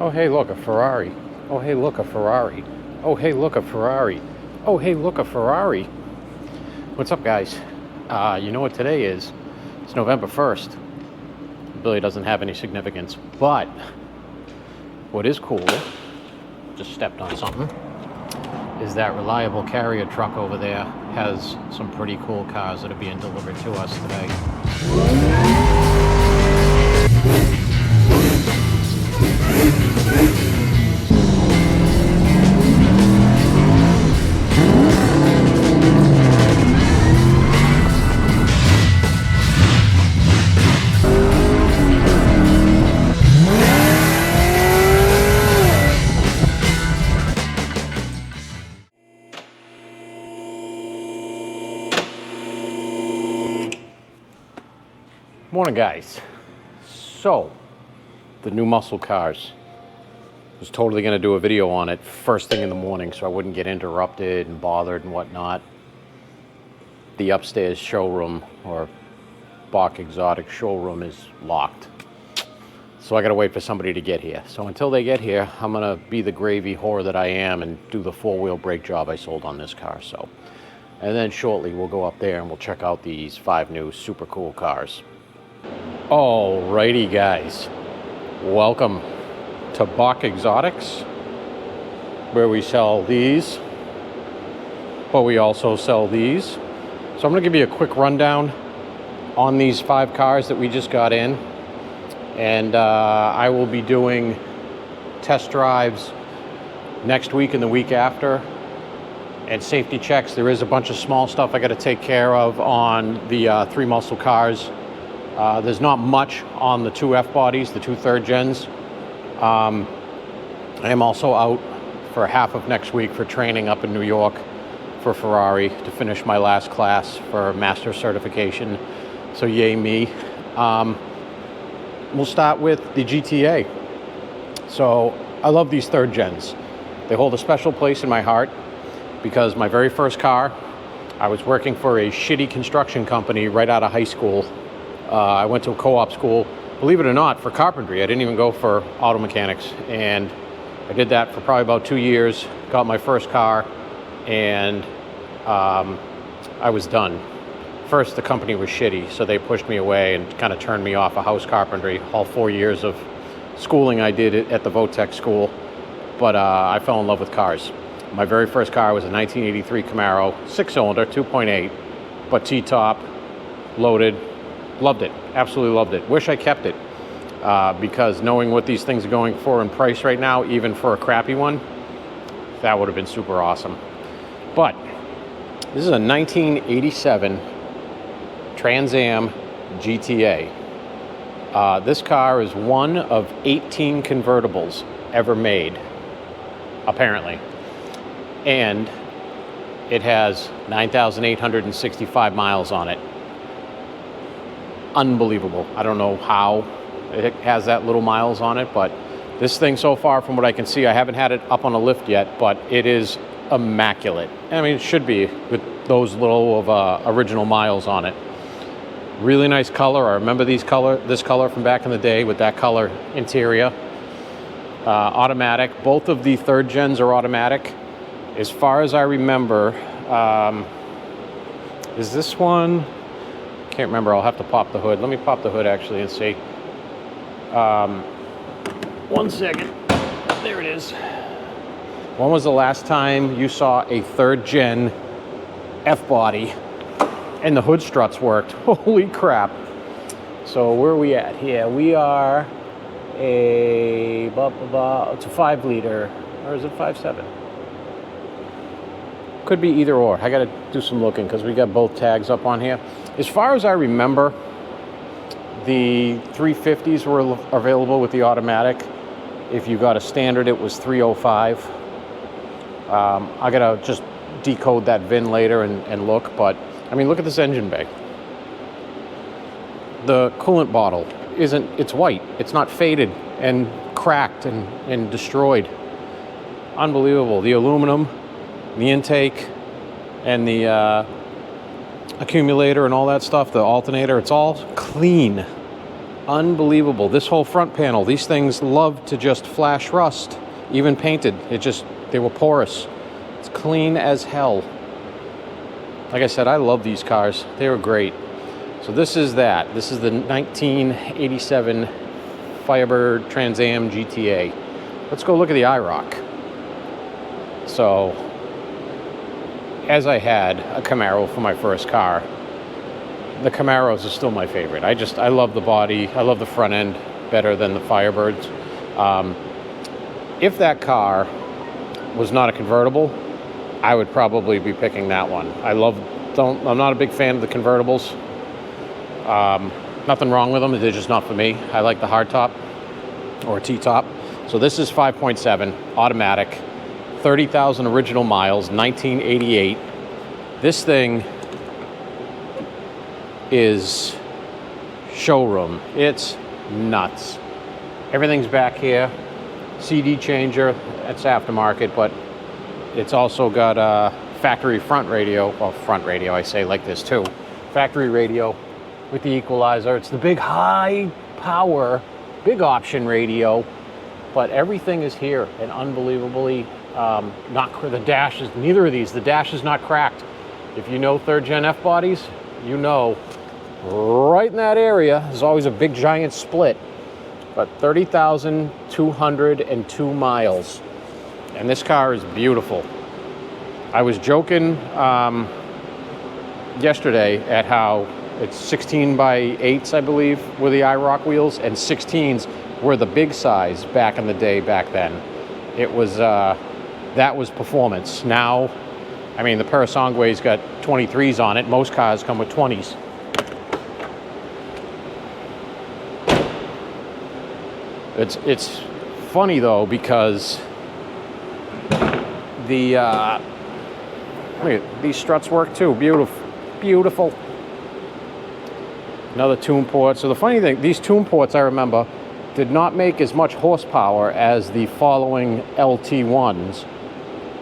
Oh, hey, look, a Ferrari. Oh, hey, look, a Ferrari. Oh, hey, look, a Ferrari. Oh, hey, look, a Ferrari. What's up, guys? You know what today is? It's November 1st. It really doesn't have any significance, but what is cool, just stepped on something, is that Reliable Carrier truck over there has some pretty cool cars that are being delivered to us today. Morning, guys. So, the new muscle cars. I was totally going to do a video on it first thing in the morning so I wouldn't get interrupted and bothered and whatnot. The upstairs showroom, or Bach Exotic showroom, is locked. So I got to wait for somebody to get here. So until they get here, I'm going to be the gravy whore that I am and do the four-wheel brake job I sold on this car. So, and then shortly we'll go up there and we'll check out these 5 new super cool cars. Alrighty, guys, welcome to Bach Exotics, where we sell these, but we also sell these. So I'm going to give you a quick rundown on these 5 cars that we just got in, and I will be doing test drives next week and the week after, and safety checks. There is a bunch of small stuff I got to take care of on the 3 muscle cars. There's not much on the 2 F-bodies, the 2 3rd gens. I am also out for half of next week for training up in New York for Ferrari to finish my last class for master certification. So yay me. We'll start with the GTA. So I love these 3rd gens. They hold a special place in my heart because my very first car, I was working for a shitty construction company right out of high school. I went to a co-op school, believe it or not, for carpentry. I didn't even go for auto mechanics. And I did that for probably about 2 years, got my first car, and I was done. First, the company was shitty, so they pushed me away and kind of turned me off of house carpentry. All 4 years of schooling I did it at the Votech school, but I fell in love with cars. My very first car was a 1983 Camaro, 6-cylinder, 2.8, but T-top, loaded. Loved it, absolutely loved it. Wish I kept it, because knowing what these things are going for in price right now, even for a crappy one, that would have been super awesome. But this is a 1987 Trans Am GTA. This car is one of 18 convertibles ever made, apparently. And it has 9,865 miles on it. Unbelievable. I don't know how it has that little miles on it, but this thing so far, from what I can see, I haven't had it up on a lift yet, but it is immaculate. I mean, it should be with those little of original miles on it. Really nice color. I remember this color from back in the day with that color interior. Automatic. Both of the 3rd gens are automatic. As far as I remember, is this one? Can't remember. I'll have to pop the hood. Let me pop the hood actually and see. 1 second. There it is. When was the last time you saw a 3rd gen F-body and the hood struts worked? Holy crap. So where are we at here? We are it's a 5-liter, or is it 5.7? Could be either or. I got to do some looking because we got both tags up on here. As far as I remember, the 350s were available with the automatic. If you got a standard, it was 305. I got to just decode that VIN later and look, but I mean, look at this engine bay. The coolant bottle it's white. It's not faded and cracked and destroyed. Unbelievable. The aluminum, the intake, and the accumulator and all that stuff, the alternator, it's all clean. Unbelievable. This whole front panel, these things love to just flash rust, even painted. They were porous. It's clean as hell. Like I said, I love these cars. They were great. So this is that. This is the 1987 Firebird Trans Am GTA. Let's go look at the IROC. So, as I had a Camaro for my first car, the Camaros are still my favorite. I love the body. I love the front end better than the Firebirds. If that car was not a convertible, I would probably be picking that one. I'm not a big fan of the convertibles. Nothing wrong with them. They're just not for me. I like the hardtop or T-top. So this is 5.7 automatic, 30,000 original miles, 1988. This thing is showroom. It's nuts. Everything's back here. CD changer, it's aftermarket, but it's also got a factory front radio. Well, front radio, I say like this too. Factory radio with the equalizer. It's the big high power, big option radio, but everything is here and unbelievably the dash is, neither of these, the dash is not cracked. If you know third gen F bodies, you know right in that area there's always a big giant split. But 30,202 miles, and this car is beautiful. I was joking yesterday at how it's 16 by 8s, I believe, were the IROC wheels, and 16s were the big size back in the day. Back then, it was that was performance. Now, I mean, the Parasangue's got 23s on it. Most cars come with 20s. It's funny though, because the look at these struts work too. Beautiful. Another tune port. So the funny thing, these tune ports, I remember, did not make as much horsepower as the following LT1s,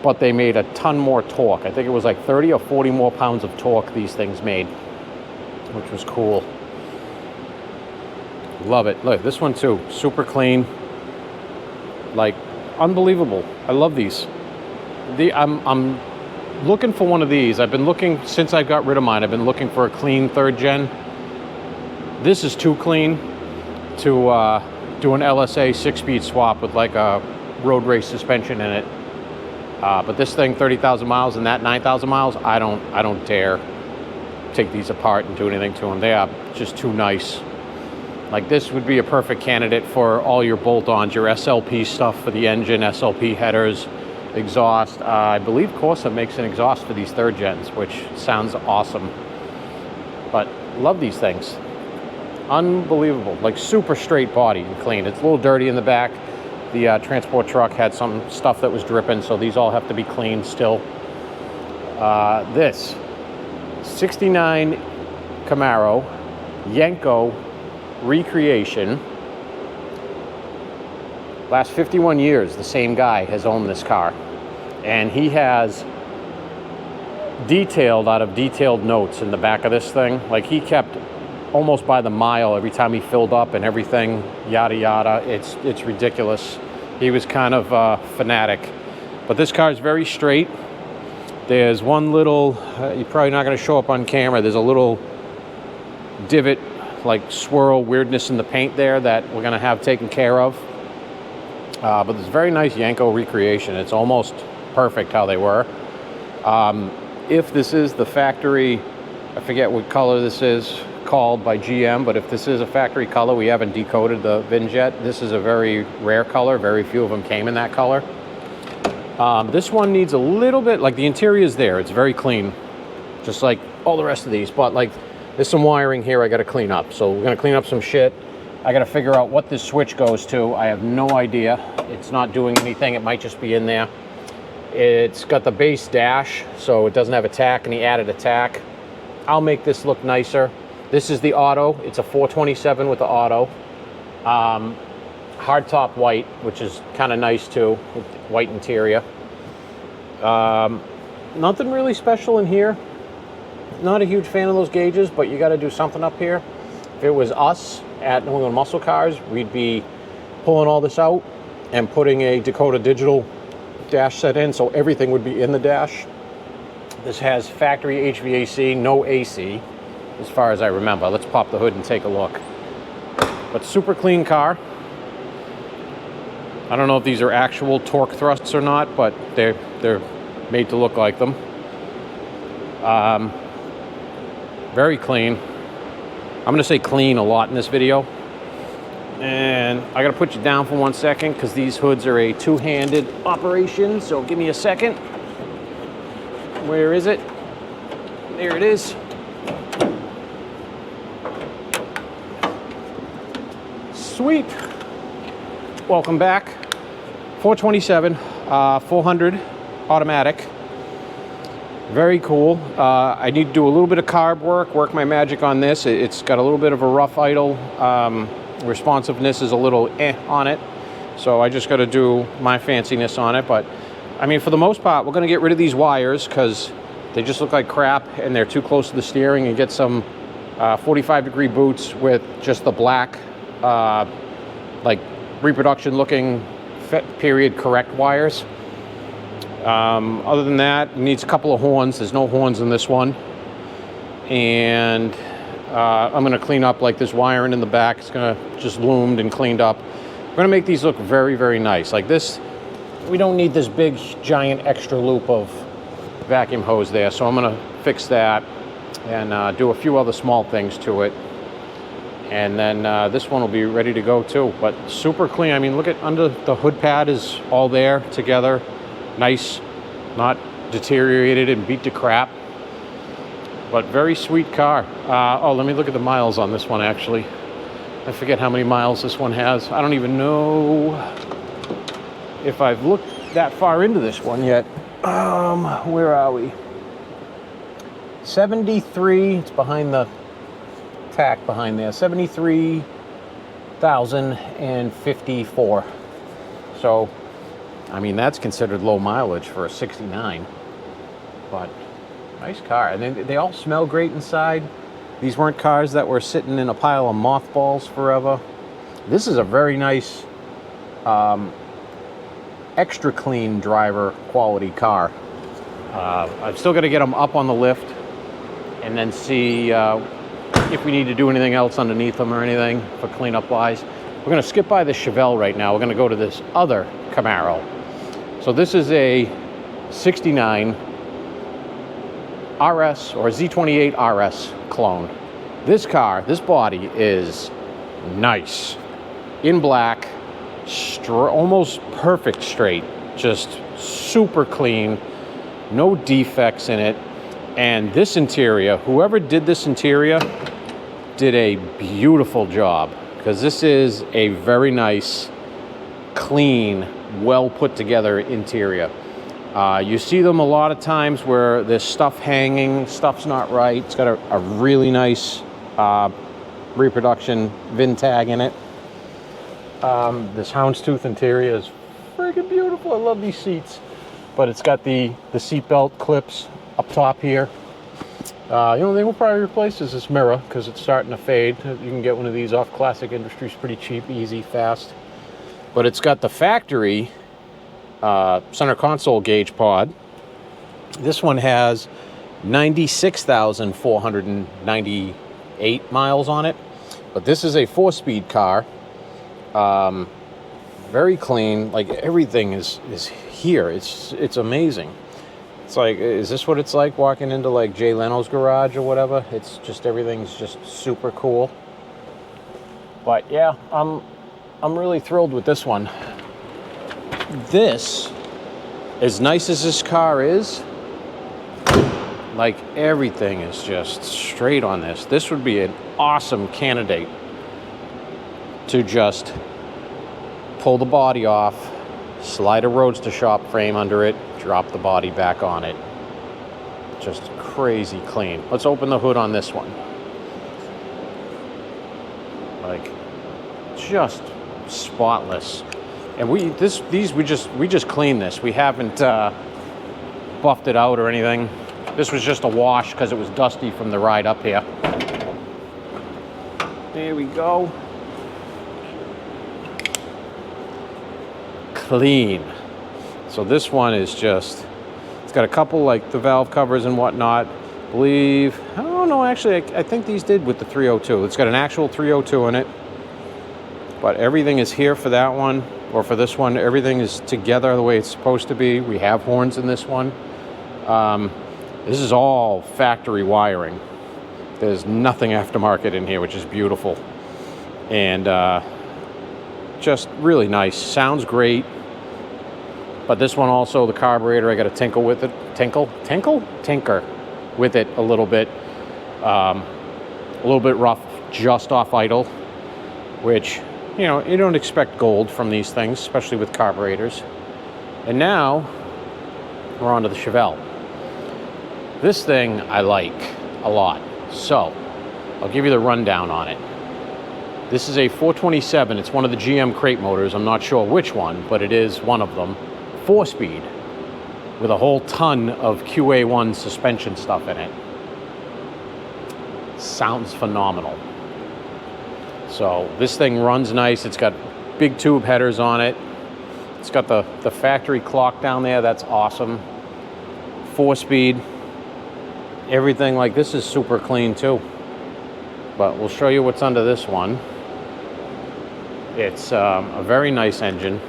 but they made a ton more torque. I think it was like 30 or 40 more pounds of torque these things made, which was cool. Love it. Look, this one too, super clean, like unbelievable. I love these. I'm looking for one of these. I've been looking since I got rid of mine. I've been looking for a clean third gen. This is too clean to do an LSA 6-speed swap with like a road race suspension in it. But this thing, 30,000 miles, and that 9,000 miles, I don't dare take these apart and do anything to them. They are just too nice. Like, this would be a perfect candidate for all your bolt-ons, your SLP stuff for the engine, SLP headers, exhaust. I believe Corsa makes an exhaust for these third gens, which sounds awesome. But love these things. Unbelievable. Like, super straight body and clean. It's a little dirty in the back. The transport truck had some stuff that was dripping, so these all have to be cleaned still. This 69 Camaro Yenko recreation. Last 51 years, the same guy has owned this car, and he has detailed out of detailed notes in the back of this thing. Like, he kept almost by the mile every time he filled up and everything, yada yada. It's ridiculous. He was kind of a fanatic, but this car is very straight. There's one little, you're probably not going to show up on camera, there's a little divot, like swirl weirdness in the paint there that we're going to have taken care of. But it's a very nice Yenko recreation. It's almost perfect how they were. If this is the factory, I forget what color this is called by GM, but if this is a factory color, we haven't decoded the VIN yet. This is a very rare color. Very few of them came in that color. This one needs a little bit, like the interior is there. It's very clean, just like all the rest of these, but like there's some wiring here I got to clean up. So we're going to clean up some shit. I got to figure out what this switch goes to. I have no idea. It's not doing anything. It might just be in there. It's got the base dash, so it doesn't have a tack, and he added a tack. I'll make this look nicer. This is the auto. It's a 427 with the auto. Hardtop white, which is kind of nice too, with white interior. Nothing really special in here. Not a huge fan of those gauges, but you got to do something up here. If it was us, at New England Muscle Cars, we'd be pulling all this out and putting a Dakota Digital dash set in, so everything would be in the dash. This has factory HVAC, no AC, as far as I remember. Let's pop the hood and take a look. But super clean car. I don't know if these are actual torque thrusts or not, but they're made to look like them. Very clean. I'm gonna say clean a lot in this video. And I gotta put you down for 1 second because these hoods are a two-handed operation, so give me a second. Where is it? There it is. Sweet. Welcome back. 427, 400 automatic. Very cool. I need to do a little bit of carb work my magic on this. It's got a little bit of a rough idle. Responsiveness is a little on it. So I just got to do my fanciness on it. But I mean, for the most part, we're going to get rid of these wires because they just look like crap and they're too close to the steering, and get some 45-degree boots with just the black, like reproduction looking period correct wires. Other than that, it needs a couple of horns. There's no horns in this one. And I'm going to clean up like this wiring in the back. It's going to just loomed and cleaned up. We're going to make these look very, very nice. Like this, we don't need this big, giant extra loop of vacuum hose there. So I'm going to fix that and do a few other small things to it. And then this one will be ready to go too. But super clean. I mean, look at under the hood pad is all there together. Nice, not deteriorated and beat to crap. But very sweet car. Oh, let me look at the miles on this one, actually. I forget how many miles this one has. I don't even know if I've looked that far into this one yet. Where are we? 73, it's behind the tack behind there. 73,054. So, I mean, that's considered low mileage for a 69, but nice car. And they all smell great inside. These weren't cars that were sitting in a pile of mothballs forever. This is a very nice, extra clean driver quality car. I've still got to get them up on the lift and then see if we need to do anything else underneath them or anything for cleanup wise. We're going to skip by the Chevelle right now. We're going to go to this other Camaro. So this is a 69 RS or Z28 RS clone. This car, this body is nice. In black, almost perfect straight, just super clean, no defects in it. And this interior, whoever did this interior did a beautiful job, because this is a very nice, clean, well put together interior. You see them a lot of times where there's stuff hanging, stuff's not right. It's got a really nice reproduction VIN tag in it. This houndstooth interior is freaking beautiful. I love these seats. But it's got the seat belt clips up top here. You know, they will probably replace this mirror because it's starting to fade. You can get one of these off Classic Industries pretty cheap, easy, fast. But it's got the factory center console gauge pod. This one has 96,498 miles on it. But this is a 4-speed car. Very clean. Like everything is here. It's amazing. It's like, is this what it's like walking into like Jay Leno's garage or whatever? It's just, everything's just super cool. But yeah, I'm really thrilled with this one. This, as nice as this car is, like everything is just straight on this. This would be an awesome candidate to just pull the body off, slide a Roadster shop frame under it, drop the body back on it. Just crazy clean. Let's open the hood on this one. Like, just spotless. And we just cleaned this. We haven't buffed it out or anything. This was just a wash because it was dusty from the ride up here. There we go. clean. So this one is just, it's got a couple like the valve covers and whatnot. I believe, I don't know, actually, I think these did with the 302. It's got an actual 302 in it, but everything is here for that one, or for this one. Everything is together the way it's supposed to be. We have horns in this one. This is all factory wiring. There's nothing aftermarket in here, which is beautiful. And just really nice. Sounds great. But this one also, the carburetor, I got to tinker with it. Tinker with it a little bit. Rough, just off idle, which, you know, you don't expect gold from these things, especially with carburetors. And now we're on to the Chevelle. This thing I like a lot. So I'll give you the rundown on it. This is a 427. It's one of the GM crate motors. I'm not sure which one, but it is one of them. 4-speed with a whole ton of QA1 suspension stuff in it. Sounds phenomenal. So this thing runs nice. It's got big tube headers on it. It's got the factory clock down there. That's awesome. 4-speed. Everything like this is super clean too. But we'll show you what's under this one. It's a very nice engine.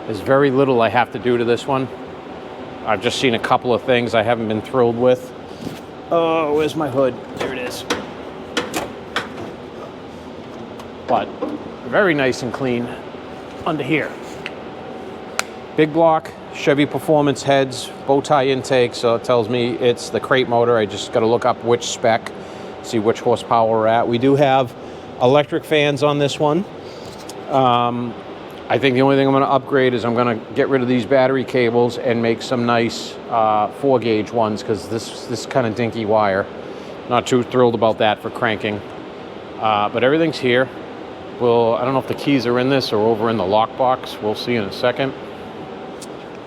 There's very little I have to do to this one. I've just seen a couple of things I haven't been thrilled with. Oh, where's my hood? There it is. But very nice and clean under here. Big block, Chevy Performance heads, bow tie intake, so it tells me it's the crate motor. I just got to look up which spec, see which horsepower we're at. We do have electric fans on this one. I think the only thing I'm going to upgrade is I'm going to get rid of these battery cables and make some nice 4-gauge ones, because this kind of dinky wire. Not too thrilled about that for cranking. But everything's here. Well, I don't know if the keys are in this or over in the lockbox. We'll see in a second.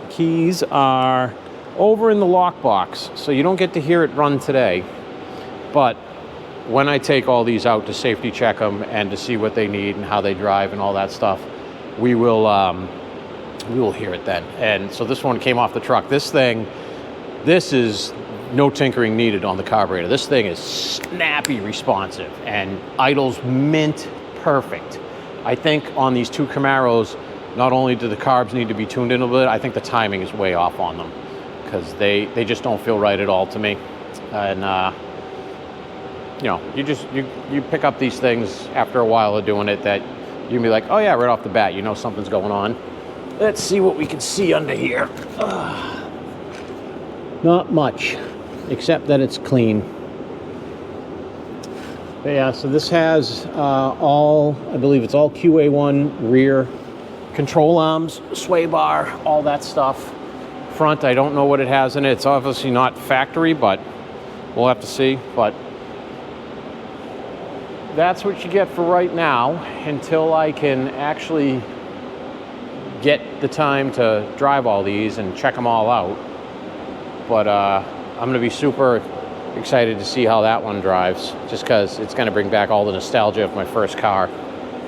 Keys are over in the lockbox, so you don't get to hear it run today. But when I take all these out to safety check them and to see what they need and how they drive and all that stuff, we will hear it then. And so this one came off the truck. This is no tinkering needed on the carburetor. This thing is snappy responsive and idles mint perfect. I think on these two Camaros, not only do the carbs need to be tuned in a little bit, I think the timing is way off on them, because they just don't feel right at all to me. And you know, you pick up these things after a while of doing it that you can be like, oh yeah, right off the bat, you know something's going on. Let's see what we can see under here. Not much, except that it's clean. But yeah, so this has I believe it's all QA1 rear control arms, sway bar, all that stuff. Front, I don't know what it has in it. It's obviously not factory, but we'll have to see. But that's what you get for right now, until I can actually get the time to drive all these and check them all out. But I'm going to be super excited to see how that one drives, just because it's going to bring back all the nostalgia of my first car.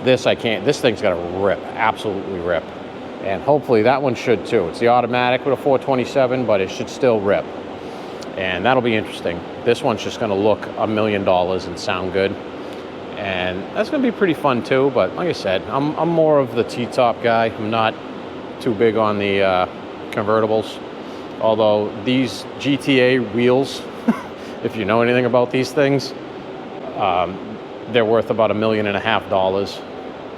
This thing's got to rip, absolutely rip. And hopefully that one should too. It's the automatic with a 427, but it should still rip. And that'll be interesting. This one's just going to look $1 million and sound good. And that's going to be pretty fun too. But like I said, I'm more of the T-top guy. I'm not too big on the convertibles. Although these GTA wheels, if you know anything about these things, they're worth about $1.5 million.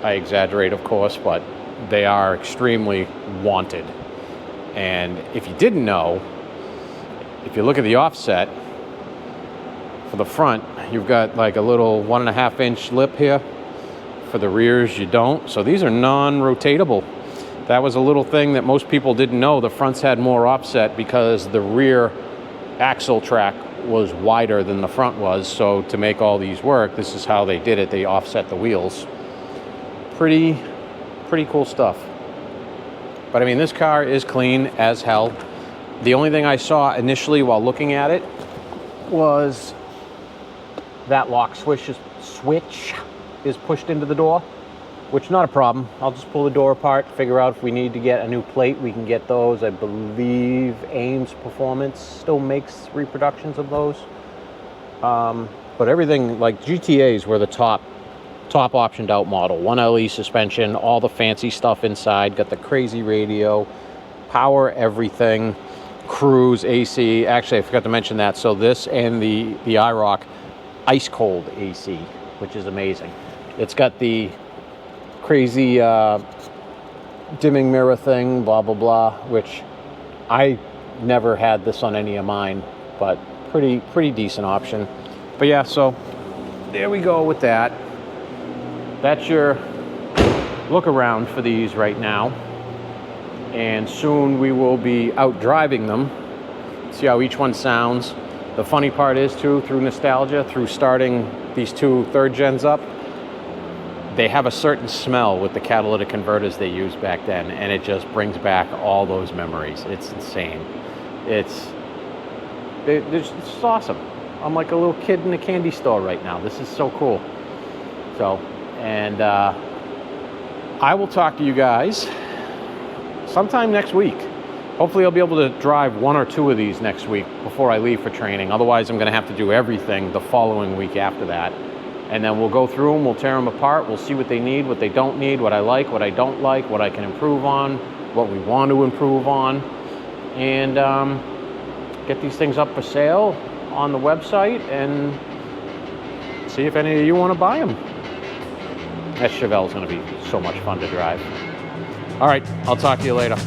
I exaggerate, of course, but they are extremely wanted. And if you didn't know, if you look at the offset for the front, you've got like a little 1.5-inch lip here. For the rears, you don't. So these are non-rotatable. That was a little thing that most people didn't know. The fronts had more offset because the rear axle track was wider than the front was. So to make all these work, this is how they did it. They offset the wheels. Pretty cool stuff. But I mean, this car is clean as hell. The only thing I saw initially while looking at it was that lock switch is pushed into the door. which not a problem. I'll just pull the door apart, figure out if we need to get a new plate. We can get those. I believe Ames Performance still makes reproductions of those. But everything, like GTAs were the top optioned out model. 1LE suspension, all the fancy stuff inside, got the crazy radio, power everything, cruise, AC. Actually, I forgot to mention that. So this and the IROC ice cold AC, which is amazing. It's got the crazy dimming mirror thing, blah blah blah, which I never had this on any of mine, but pretty decent option. But yeah, so there we go with that. That's your look around for these right now, and soon we will be out driving them, see how each one sounds. The funny part is too, through nostalgia, through starting these two third gens up, they have a certain smell with the catalytic converters they used back then, and it just brings back all those memories. It's insane. It's awesome. I'm like a little kid in a candy store right now. This is so cool. So, and I will talk to you guys sometime next week. Hopefully I'll be able to drive one or two of these next week before I leave for training. Otherwise, I'm going to have to do everything the following week after that. And then we'll go through them, we'll tear them apart, we'll see what they need, what they don't need, what I like, what I don't like, what I can improve on, what we want to improve on, and get these things up for sale on the website and see if any of you want to buy them. That Chevelle's going to be so much fun to drive. All right, I'll talk to you later.